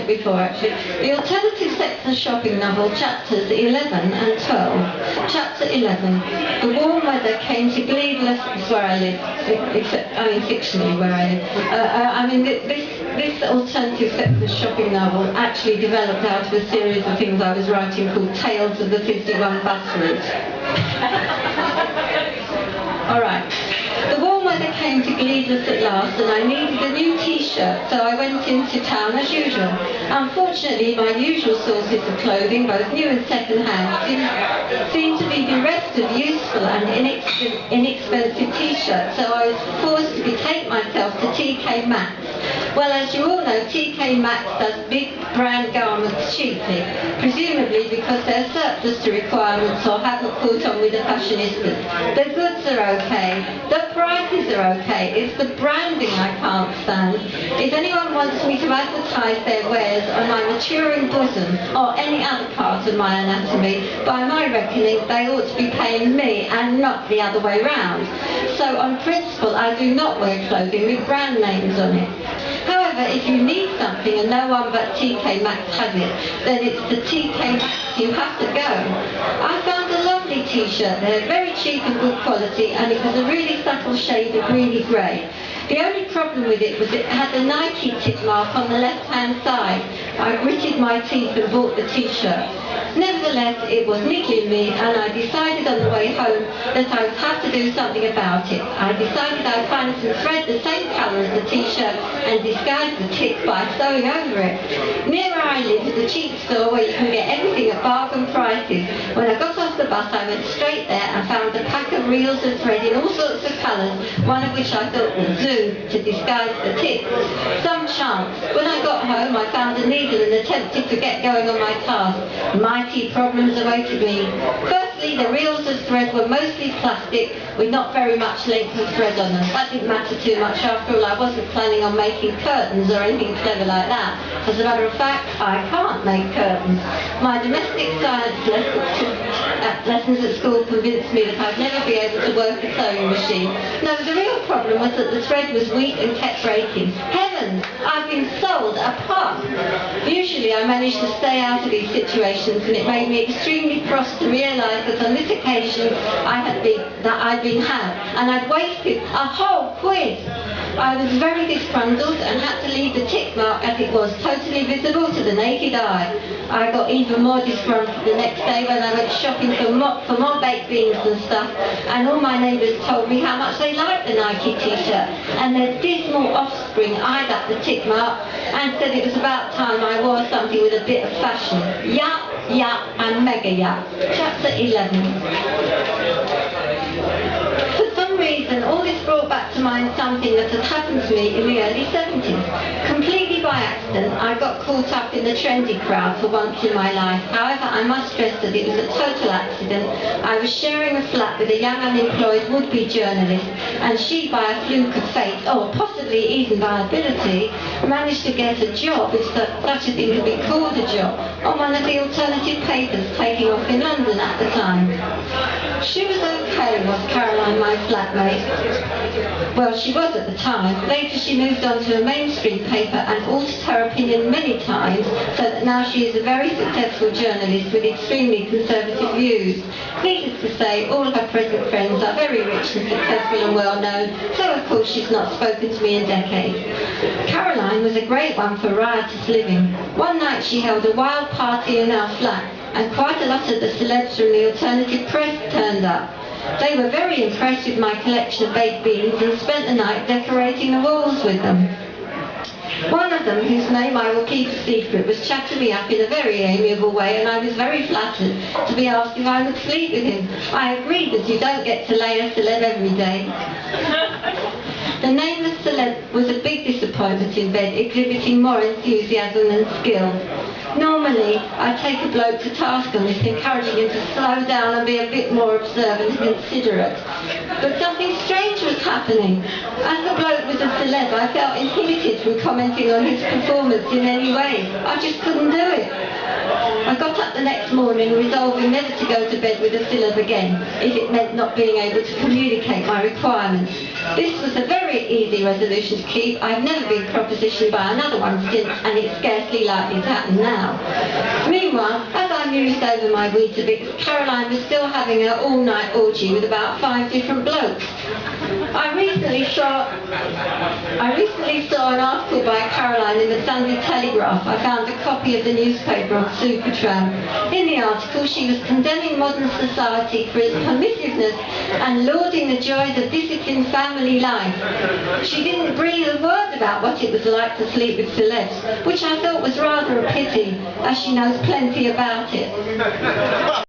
before actually. The alternative sector shopping novel, chapters 11 and 12. Chapter 11, the warm weather came to Gleedless, is where I live, fictionally where I live. This alternative sector shopping novel actually developed out of a series of things I was writing called Tales of the 51 Bus Route. Alright. The warm weather came to Gleedless at last, and I needed a new t-shirt, so I went into town as usual. Unfortunately, my usual sources of clothing, both new and second-hand, seemed to be bereft of useful and inexpensive t-shirts, so I was forced to betake myself to TK Maxx. Well, as you all know, TK Maxx does big brand garments cheaply, presumably because they're surplus to requirements or haven't caught on with the fashionistas. The goods are okay, the prices are okay, it's the branding I can't stand. If anyone wants me to advertise their wares on my maturing bosom or any other part of my anatomy, by my reckoning they ought to be paying me and not the other way round. So on principle I do not wear clothing with brand names on it. However, if you need something and no one but TK Maxx has it, then it's to TK Maxx you have to go. I found a lovely t-shirt there, very cheap and good quality, and it was a really subtle shade of greeny grey. The only problem with it was it had a Nike tick mark on the left-hand side. I gritted my teeth and bought the t-shirt. Nevertheless, it was niggling me, and I decided on the way home that I would have to do something about it. I decided I'd find some thread the same colour as the t-shirt and disguise the tick by sewing over it. Near where I live is a cheap store where you can get everything at bargain prices. When I got off the bus, I went straight there and found a pack of reels of thread in all sorts of colours, one of which I thought would do to disguise the tick. Some chance. When I got home, I found a needle and attempted to get going on my task. Mighty problems awaited me. Firstly, the reels of thread were mostly plastic with not very much length of thread on them. That didn't matter too much. After all, I wasn't planning on making curtains or anything clever like that. As a matter of fact, I can't make curtains. My domestic science lessons at school convinced me that I'd never be able to work a sewing machine. No, the real problem was that the thread was weak and kept breaking. Heavens! I've been sold a pun! Usually I managed to stay out of these situations, and it made me extremely cross to realise that on this occasion I'd been had, and I'd wasted a whole quiz. I was very disgruntled and had to leave the tick mark as it was totally visible to the naked eye. I got even more disgruntled the next day when I went shopping for more baked beans and stuff, and all my neighbours told me how much they liked the Nike t-shirt, and their dismal offspring eyed up the tick mark and said it was about time I wore something with a bit of fashion. Yup, yup, and mega yup. Chapter 11. For some reason, all this brought back to mind something that had happened to me in the early 70s. Completely by accident, I got caught up in the trendy crowd for once in my life. However, I must stress that it was a total accident. I was sharing a flat with a young unemployed would-be journalist, and she, by a fluke of fate, or possibly even by ability, managed to get a job, if such a thing could be called a job, on one of the alternative papers taking off in London at the time. She was okay, was Caroline, my flatmate. Well, she was at the time. Later she moved on to a mainstream paper and altered her opinion many times, so that now she is a very successful journalist with extremely conservative views. Needless to say, all of her present friends are very rich and successful and well known, so of course she's not spoken to me in decades. Caroline was a great one for riotous living. One night she held a wild party in our flat, and quite a lot of the celebs from the alternative press turned up. They were very impressed with my collection of baked beans and spent the night decorating the walls with them. One of them, whose name I will keep a secret, was chatting me up in a very amiable way, and I was very flattered to be asked if I would sleep with him. I agreed that you don't get to lay a celeb every day. The nameless celeb was a big disappointment in bed, exhibiting more enthusiasm than skill. Normally, I take a bloke to task on this, encouraging him to slow down and be a bit more observant and considerate. But something strange was happening. As the bloke was a celeb, I felt inhibited from commenting on his performance in any way. I just couldn't do it. I got up the next morning resolving never to go to bed with a celeb again, if it meant not being able to communicate my requirements. This was a very easy resolution to keep. I've never been propositioned by another one since, and it's scarcely likely to happen now. Meanwhile, as I mused over my Weetabix, Caroline was still having her all-night orgy with about 5 different blokes. I recently saw an article by Caroline in the Sunday Telegraph. I found a copy of the newspaper on Supertramp. In the article, she was condemning modern society for its permissiveness and lauding the joys of disciplined family life. She didn't breathe a word about what it was like to sleep with celebs, which I thought was rather a pity, as she knows plenty about it.